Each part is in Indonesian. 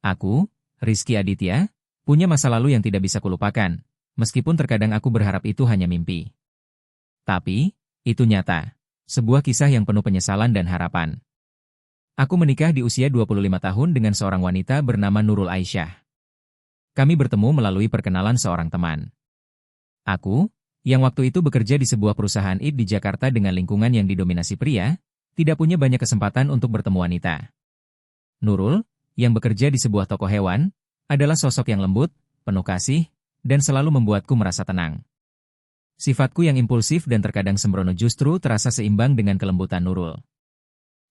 Aku, Rizky Aditya, punya masa lalu yang tidak bisa kulupakan, meskipun terkadang aku berharap itu hanya mimpi. Tapi, itu nyata. Sebuah kisah yang penuh penyesalan dan harapan. Aku menikah di usia 25 tahun dengan seorang wanita bernama Nurul Aisyah. Kami bertemu melalui perkenalan seorang teman. Aku, yang waktu itu bekerja di sebuah perusahaan IT di Jakarta dengan lingkungan yang didominasi pria, tidak punya banyak kesempatan untuk bertemu wanita. Nurul, yang bekerja di sebuah toko hewan, adalah sosok yang lembut, penuh kasih, dan selalu membuatku merasa tenang. Sifatku yang impulsif dan terkadang sembrono justru terasa seimbang dengan kelembutan Nurul.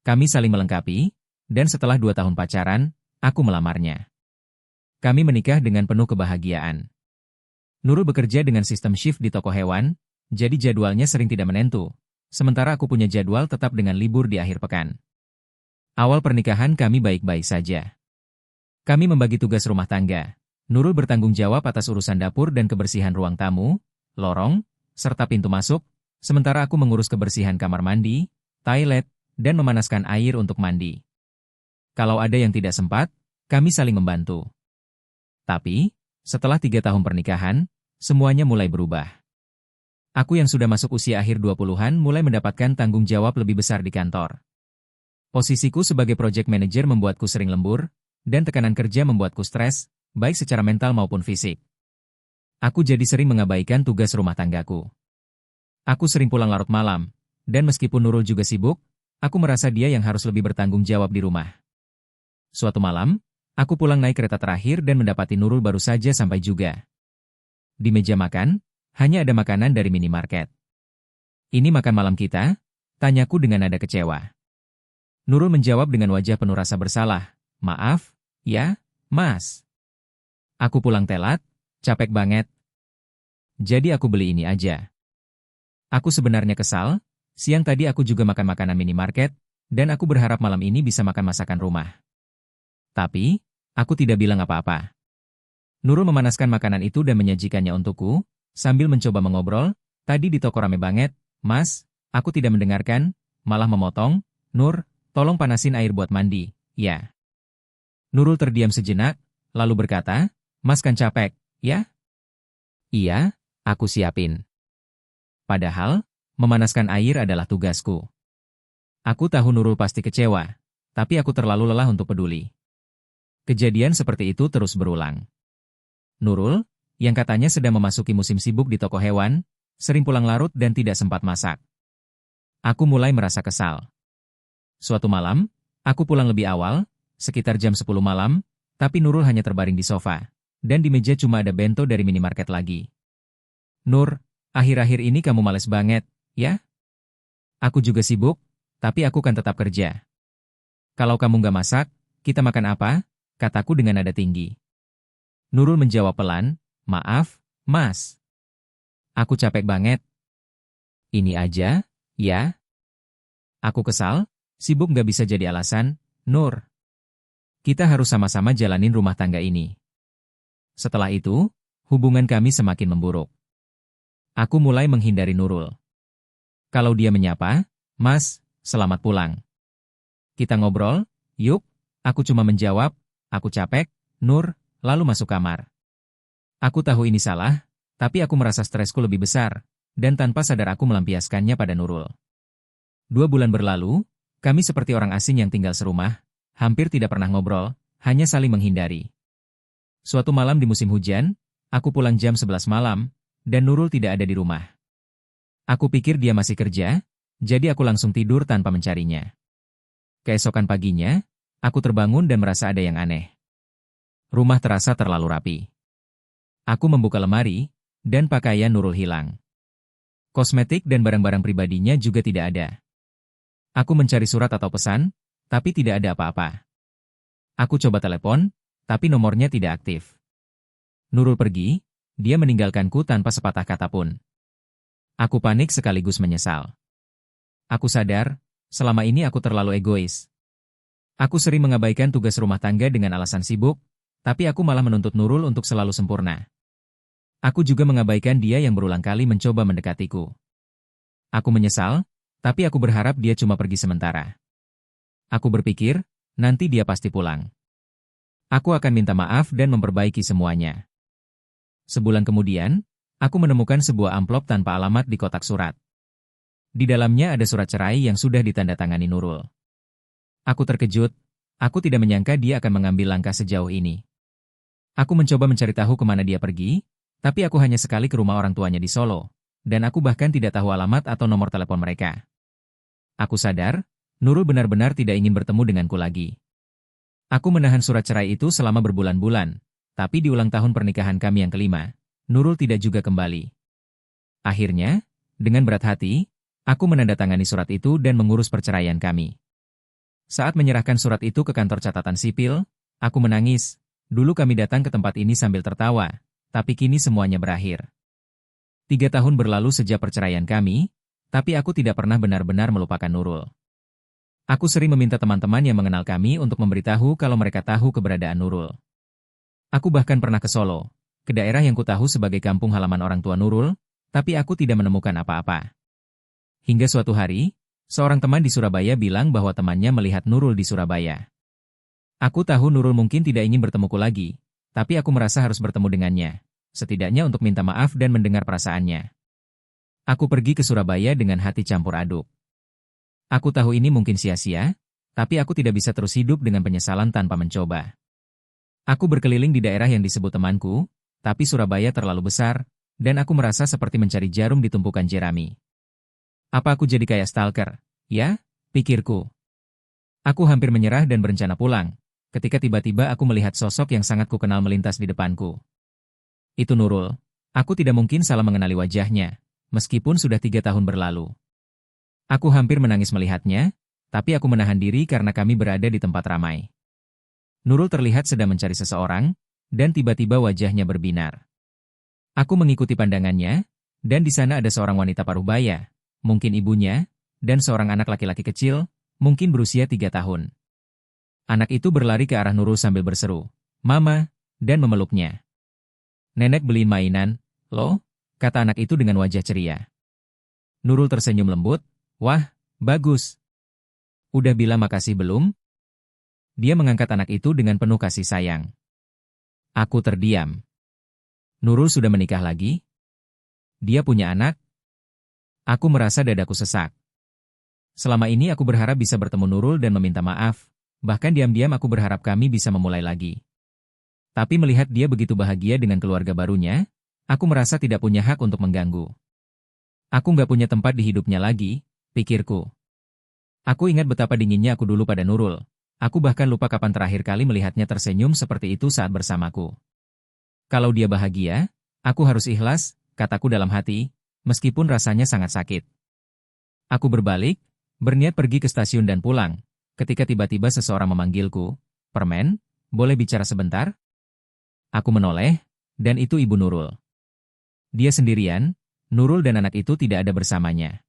Kami saling melengkapi, dan setelah 2 tahun pacaran, aku melamarnya. Kami menikah dengan penuh kebahagiaan. Nurul bekerja dengan sistem shift di toko hewan, jadi jadwalnya sering tidak menentu, sementara aku punya jadwal tetap dengan libur di akhir pekan. Awal pernikahan kami baik-baik saja. Kami membagi tugas rumah tangga. Nurul bertanggung jawab atas urusan dapur dan kebersihan ruang tamu, lorong, serta pintu masuk, sementara aku mengurus kebersihan kamar mandi, toilet, dan memanaskan air untuk mandi. Kalau ada yang tidak sempat, kami saling membantu. Tapi, setelah 3 tahun pernikahan, semuanya mulai berubah. Aku yang sudah masuk usia akhir 20-an mulai mendapatkan tanggung jawab lebih besar di kantor. Posisiku sebagai project manager membuatku sering lembur, dan tekanan kerja membuatku stres, baik secara mental maupun fisik. Aku jadi sering mengabaikan tugas rumah tanggaku. Aku sering pulang larut malam, dan meskipun Nurul juga sibuk, aku merasa dia yang harus lebih bertanggung jawab di rumah. Suatu malam, aku pulang naik kereta terakhir dan mendapati Nurul baru saja sampai juga. Di meja makan, hanya ada makanan dari minimarket. "Ini makan malam kita?" tanyaku dengan nada kecewa. Nurul menjawab dengan wajah penuh rasa bersalah, "Maaf, ya, Mas. Aku pulang telat, capek banget. Jadi aku beli ini aja." Aku sebenarnya kesal, siang tadi aku juga makan makanan minimarket, dan aku berharap malam ini bisa makan masakan rumah. Tapi, aku tidak bilang apa-apa. Nurul memanaskan makanan itu dan menyajikannya untukku, sambil mencoba mengobrol, "Tadi di toko rame banget, Mas, aku tidak mendengarkan, malah memotong, Nur, tolong panasin air buat mandi, ya." Nurul terdiam sejenak, lalu berkata, "Mas kan capek, ya?" "Iya, aku siapin." Padahal, memanaskan air adalah tugasku. Aku tahu Nurul pasti kecewa, tapi aku terlalu lelah untuk peduli. Kejadian seperti itu terus berulang. Nurul, yang katanya sedang memasuki musim sibuk di toko hewan, sering pulang larut dan tidak sempat masak. Aku mulai merasa kesal. Suatu malam, aku pulang lebih awal, sekitar jam 10 malam, tapi Nurul hanya terbaring di sofa, dan di meja cuma ada bento dari minimarket lagi. "Nur, akhir-akhir ini kamu males banget, ya?" "Aku juga sibuk, tapi aku kan tetap kerja." "Kalau kamu nggak masak, kita makan apa?" kataku dengan nada tinggi. Nurul menjawab pelan, "Maaf, Mas. Aku capek banget." "Ini aja, ya?" Aku kesal, sibuk nggak bisa jadi alasan, Nur. Kita harus sama-sama jalanin rumah tangga ini. Setelah itu, hubungan kami semakin memburuk. Aku mulai menghindari Nurul. Kalau dia menyapa, "Mas, selamat pulang. Kita ngobrol, yuk." Aku cuma menjawab, "Aku capek, Nur," lalu masuk kamar. Aku tahu ini salah, tapi aku merasa stresku lebih besar, dan tanpa sadar aku melampiaskannya pada Nurul. 2 bulan berlalu, kami seperti orang asing yang tinggal serumah, hampir tidak pernah ngobrol, hanya saling menghindari. Suatu malam di musim hujan, aku pulang jam 11 malam, dan Nurul tidak ada di rumah. Aku pikir dia masih kerja, jadi aku langsung tidur tanpa mencarinya. Keesokan paginya, aku terbangun dan merasa ada yang aneh. Rumah terasa terlalu rapi. Aku membuka lemari, dan pakaian Nurul hilang. Kosmetik dan barang-barang pribadinya juga tidak ada. Aku mencari surat atau pesan, tapi tidak ada apa-apa. Aku coba telepon, tapi nomornya tidak aktif. Nurul pergi, dia meninggalkanku tanpa sepatah kata pun. Aku panik sekaligus menyesal. Aku sadar, selama ini aku terlalu egois. Aku sering mengabaikan tugas rumah tangga dengan alasan sibuk, tapi aku malah menuntut Nurul untuk selalu sempurna. Aku juga mengabaikan dia yang berulang kali mencoba mendekatiku. Aku menyesal, tapi aku berharap dia cuma pergi sementara. Aku berpikir, nanti dia pasti pulang. Aku akan minta maaf dan memperbaiki semuanya. Sebulan kemudian, aku menemukan sebuah amplop tanpa alamat di kotak surat. Di dalamnya ada surat cerai yang sudah ditandatangani Nurul. Aku terkejut, aku tidak menyangka dia akan mengambil langkah sejauh ini. Aku mencoba mencari tahu kemana dia pergi, tapi aku hanya sekali ke rumah orang tuanya di Solo, dan aku bahkan tidak tahu alamat atau nomor telepon mereka. Aku sadar, Nurul benar-benar tidak ingin bertemu denganku lagi. Aku menahan surat cerai itu selama berbulan-bulan, tapi di ulang tahun pernikahan kami yang kelima, Nurul tidak juga kembali. Akhirnya, dengan berat hati, aku menandatangani surat itu dan mengurus perceraian kami. Saat menyerahkan surat itu ke kantor catatan sipil, aku menangis. Dulu kami datang ke tempat ini sambil tertawa, tapi kini semuanya berakhir. 3 tahun berlalu sejak perceraian kami, tapi aku tidak pernah benar-benar melupakan Nurul. Aku sering meminta teman-teman yang mengenal kami untuk memberitahu kalau mereka tahu keberadaan Nurul. Aku bahkan pernah ke Solo, ke daerah yang kutahu sebagai kampung halaman orang tua Nurul, tapi aku tidak menemukan apa-apa. Hingga suatu hari, seorang teman di Surabaya bilang bahwa temannya melihat Nurul di Surabaya. Aku tahu Nurul mungkin tidak ingin bertemuku lagi, tapi aku merasa harus bertemu dengannya, setidaknya untuk minta maaf dan mendengar perasaannya. Aku pergi ke Surabaya dengan hati campur aduk. Aku tahu ini mungkin sia-sia, tapi aku tidak bisa terus hidup dengan penyesalan tanpa mencoba. Aku berkeliling di daerah yang disebut temanku, tapi Surabaya terlalu besar, dan aku merasa seperti mencari jarum di tumpukan jerami. Apa aku jadi kayak stalker? Ya, pikirku. Aku hampir menyerah dan berencana pulang, ketika tiba-tiba aku melihat sosok yang sangat kukenal melintas di depanku. Itu Nurul. Aku tidak mungkin salah mengenali wajahnya, meskipun sudah 3 tahun berlalu. Aku hampir menangis melihatnya, tapi aku menahan diri karena kami berada di tempat ramai. Nurul terlihat sedang mencari seseorang, dan tiba-tiba wajahnya berbinar. Aku mengikuti pandangannya, dan di sana ada seorang wanita paruh baya, mungkin ibunya, dan seorang anak laki-laki kecil, mungkin berusia 3 tahun. Anak itu berlari ke arah Nurul sambil berseru, "Mama," dan memeluknya. "Nenek beliin mainan, loh," kata anak itu dengan wajah ceria. Nurul tersenyum lembut, "Wah, bagus. Udah bilang makasih belum?" Dia mengangkat anak itu dengan penuh kasih sayang. Aku terdiam. Nurul sudah menikah lagi? Dia punya anak? Aku merasa dadaku sesak. Selama ini aku berharap bisa bertemu Nurul dan meminta maaf, bahkan diam-diam aku berharap kami bisa memulai lagi. Tapi melihat dia begitu bahagia dengan keluarga barunya, aku merasa tidak punya hak untuk mengganggu. Aku nggak punya tempat di hidupnya lagi, pikirku. Aku ingat betapa dinginnya aku dulu pada Nurul. Aku bahkan lupa kapan terakhir kali melihatnya tersenyum seperti itu saat bersamaku. Kalau dia bahagia, aku harus ikhlas, kataku dalam hati, meskipun rasanya sangat sakit. Aku berbalik, berniat pergi ke stasiun dan pulang, ketika tiba-tiba seseorang memanggilku, "Permen, boleh bicara sebentar?" Aku menoleh, dan itu Ibu Nurul. Dia sendirian, Nurul dan anak itu tidak ada bersamanya.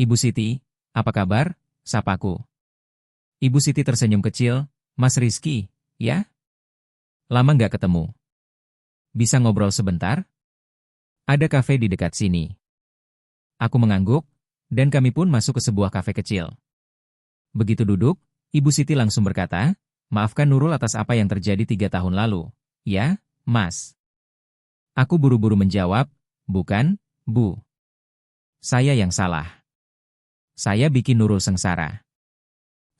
"Ibu Siti, apa kabar?" sapaku. Ibu Siti tersenyum kecil, "Mas Rizky, ya? Lama nggak ketemu. Bisa ngobrol sebentar? Ada kafe di dekat sini." Aku mengangguk, dan kami pun masuk ke sebuah kafe kecil. Begitu duduk, Ibu Siti langsung berkata, "Maafkan Nurul atas apa yang terjadi 3 tahun lalu. Ya, Mas." Aku buru-buru menjawab, "Bukan, Bu. Saya yang salah. Saya bikin Nurul sengsara.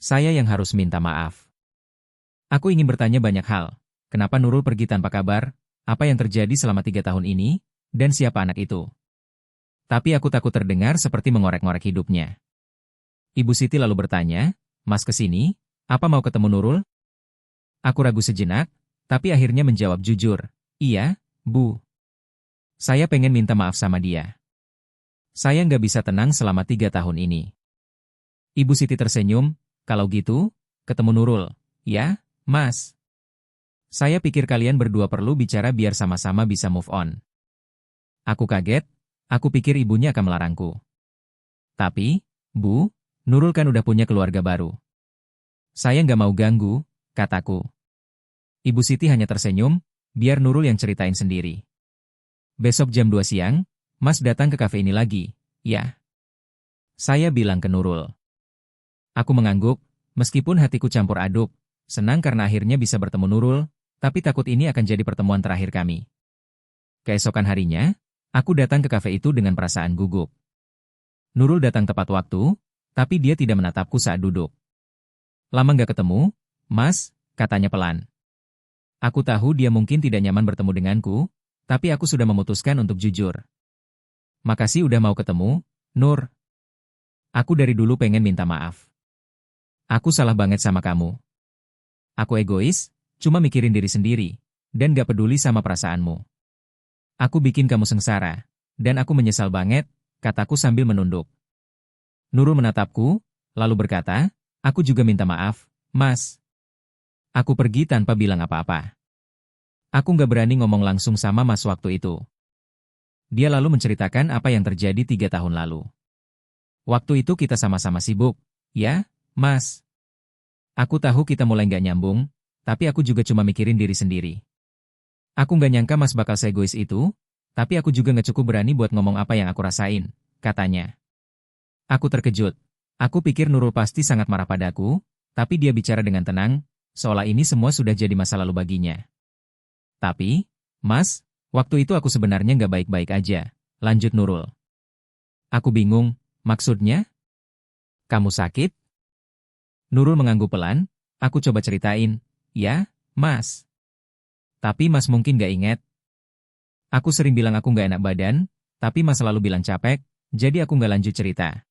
Saya yang harus minta maaf." Aku ingin bertanya banyak hal. Kenapa Nurul pergi tanpa kabar? Apa yang terjadi selama 3 tahun ini? Dan siapa anak itu? Tapi aku takut terdengar seperti mengorek-ngorek hidupnya. Ibu Siti lalu bertanya, "Mas kesini? Apa mau ketemu Nurul?" Aku ragu sejenak, tapi akhirnya menjawab jujur, "Iya, Bu. Saya pengen minta maaf sama dia. Saya nggak bisa tenang selama 3 tahun ini." Ibu Siti tersenyum, "Kalau gitu, ketemu Nurul, ya, Mas? Saya pikir kalian berdua perlu bicara biar sama-sama bisa move on." Aku kaget, aku pikir ibunya akan melarangku. "Tapi, Bu, Nurul kan udah punya keluarga baru. Saya nggak mau ganggu," kataku. Ibu Siti hanya tersenyum, "Biar Nurul yang ceritain sendiri. Besok jam 2 siang, Mas datang ke kafe ini lagi, ya?" Saya bilang ke Nurul. Aku mengangguk, meskipun hatiku campur aduk. senang karena akhirnya bisa bertemu Nurul, tapi takut ini akan jadi pertemuan terakhir kami. Keesokan harinya, aku datang ke kafe itu dengan perasaan gugup. Nurul datang tepat waktu, tapi dia tidak menatapku saat duduk. Lama nggak ketemu, Mas, katanya pelan. Aku tahu dia mungkin tidak nyaman bertemu denganku, tapi aku sudah memutuskan untuk jujur. Makasih udah mau ketemu, Nur. Aku dari dulu pengen minta maaf. Aku salah banget sama kamu. Aku egois, cuma mikirin diri sendiri, dan gak peduli sama perasaanmu. Aku bikin kamu sengsara, dan aku menyesal banget, kataku sambil menunduk. Nurul menatapku, lalu berkata, aku juga minta maaf, Mas. Aku pergi tanpa bilang apa-apa. Aku gak berani ngomong langsung sama Mas waktu itu. Dia lalu menceritakan apa yang terjadi 3 tahun lalu. Waktu itu kita sama-sama sibuk, ya, Mas. Aku tahu kita mulai gak nyambung, tapi aku juga cuma mikirin diri sendiri. Aku gak nyangka Mas bakal seegois itu, tapi aku juga gak cukup berani buat ngomong apa yang aku rasain, katanya. Aku terkejut. Aku pikir Nurul pasti sangat marah padaku, tapi dia bicara dengan tenang, seolah ini semua sudah jadi masa lalu baginya. Tapi, Mas, waktu itu aku sebenarnya gak baik-baik aja, lanjut Nurul. Aku bingung, maksudnya? Kamu sakit? Nurul mengangguk pelan, aku coba ceritain, ya, Mas. Tapi Mas mungkin gak ingat. Aku sering bilang aku gak enak badan, tapi Mas selalu bilang capek, jadi aku gak lanjut cerita.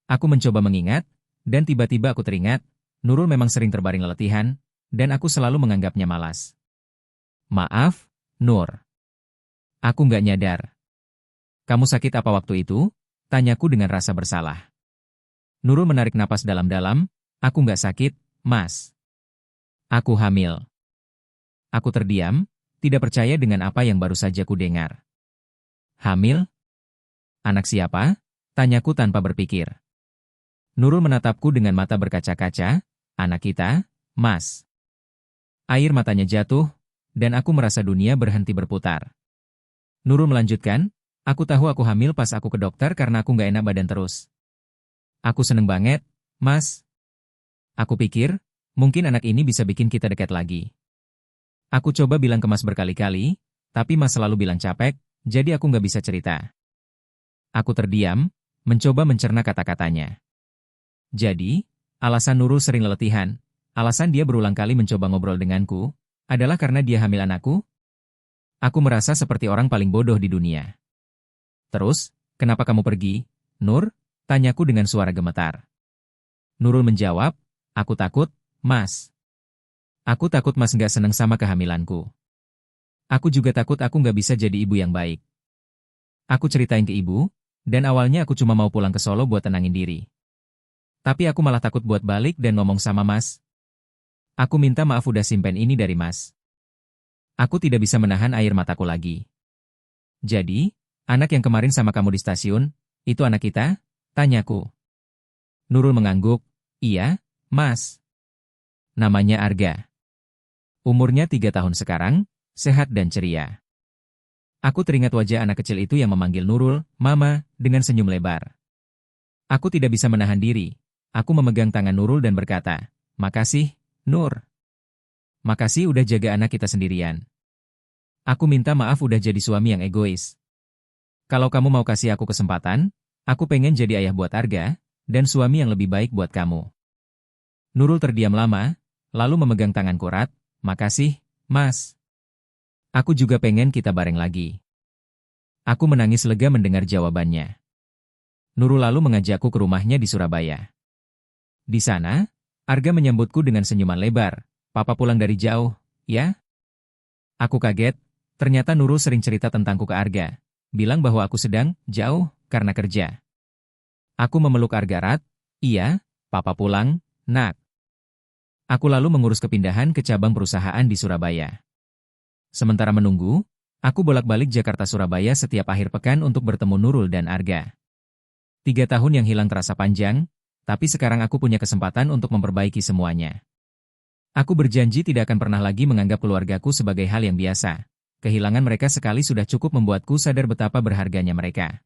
Aku mencoba mengingat, dan tiba-tiba aku teringat, Nurul memang sering terbaring leletihan, dan aku selalu menganggapnya malas. Maaf, Nur. Aku gak nyadar. Kamu sakit apa waktu itu? Tanyaku dengan rasa bersalah. Nurul menarik napas dalam-dalam, aku gak sakit, Mas. Aku hamil. Aku terdiam, tidak percaya dengan apa yang baru saja ku dengar. Hamil? Anak siapa? Tanyaku tanpa berpikir. Nurul menatapku dengan mata berkaca-kaca, anak kita, Mas. Air matanya jatuh, dan aku merasa dunia berhenti berputar. Nurul melanjutkan, aku tahu aku hamil pas aku ke dokter karena aku gak enak badan terus. Aku seneng banget, Mas. Aku pikir, mungkin anak ini bisa bikin kita dekat lagi. Aku coba bilang ke Mas berkali-kali, tapi Mas selalu bilang capek, jadi aku gak bisa cerita. Aku terdiam, mencoba mencerna kata-katanya. Jadi, alasan Nurul sering leletihan, alasan dia berulang kali mencoba ngobrol denganku, adalah karena dia hamil anakku? Aku merasa seperti orang paling bodoh di dunia. Terus, kenapa kamu pergi, Nur? Tanyaku dengan suara gemetar. Nurul menjawab, aku takut, Mas. Aku takut Mas nggak seneng sama kehamilanku. Aku juga takut aku nggak bisa jadi ibu yang baik. Aku ceritain ke ibu, dan awalnya aku cuma mau pulang ke Solo buat tenangin diri. Tapi aku malah takut buat balik dan ngomong sama Mas. Aku minta maaf udah simpen ini dari Mas. Aku tidak bisa menahan air mataku lagi. Jadi, anak yang kemarin sama kamu di stasiun, itu anak kita? Tanyaku. Nurul mengangguk, iya, Mas. Namanya Arga. Umurnya 3 tahun sekarang, sehat dan ceria. Aku teringat wajah anak kecil itu yang memanggil Nurul, Mama, dengan senyum lebar. Aku tidak bisa menahan diri. Aku memegang tangan Nurul dan berkata, makasih, Nur. Makasih udah jaga anak kita sendirian. Aku minta maaf udah jadi suami yang egois. Kalau kamu mau kasih aku kesempatan, aku pengen jadi ayah buat Arga, dan suami yang lebih baik buat kamu. Nurul terdiam lama, lalu memegang tanganku erat, makasih, Mas. Aku juga pengen kita bareng lagi. Aku menangis lega mendengar jawabannya. Nurul lalu mengajakku ke rumahnya di Surabaya. Di sana, Arga menyambutku dengan senyuman lebar. Papa pulang dari jauh, ya? Aku kaget, ternyata Nurul sering cerita tentangku ke Arga. Bilang bahwa aku sedang jauh karena kerja. Aku memeluk Arga erat, iya, Papa pulang, nak. Aku lalu mengurus kepindahan ke cabang perusahaan di Surabaya. Sementara menunggu, aku bolak-balik Jakarta-Surabaya setiap akhir pekan untuk bertemu Nurul dan Arga. 3 tahun yang hilang terasa panjang, tapi sekarang aku punya kesempatan untuk memperbaiki semuanya. Aku berjanji tidak akan pernah lagi menganggap keluargaku sebagai hal yang biasa. Kehilangan mereka sekali sudah cukup membuatku sadar betapa berharganya mereka.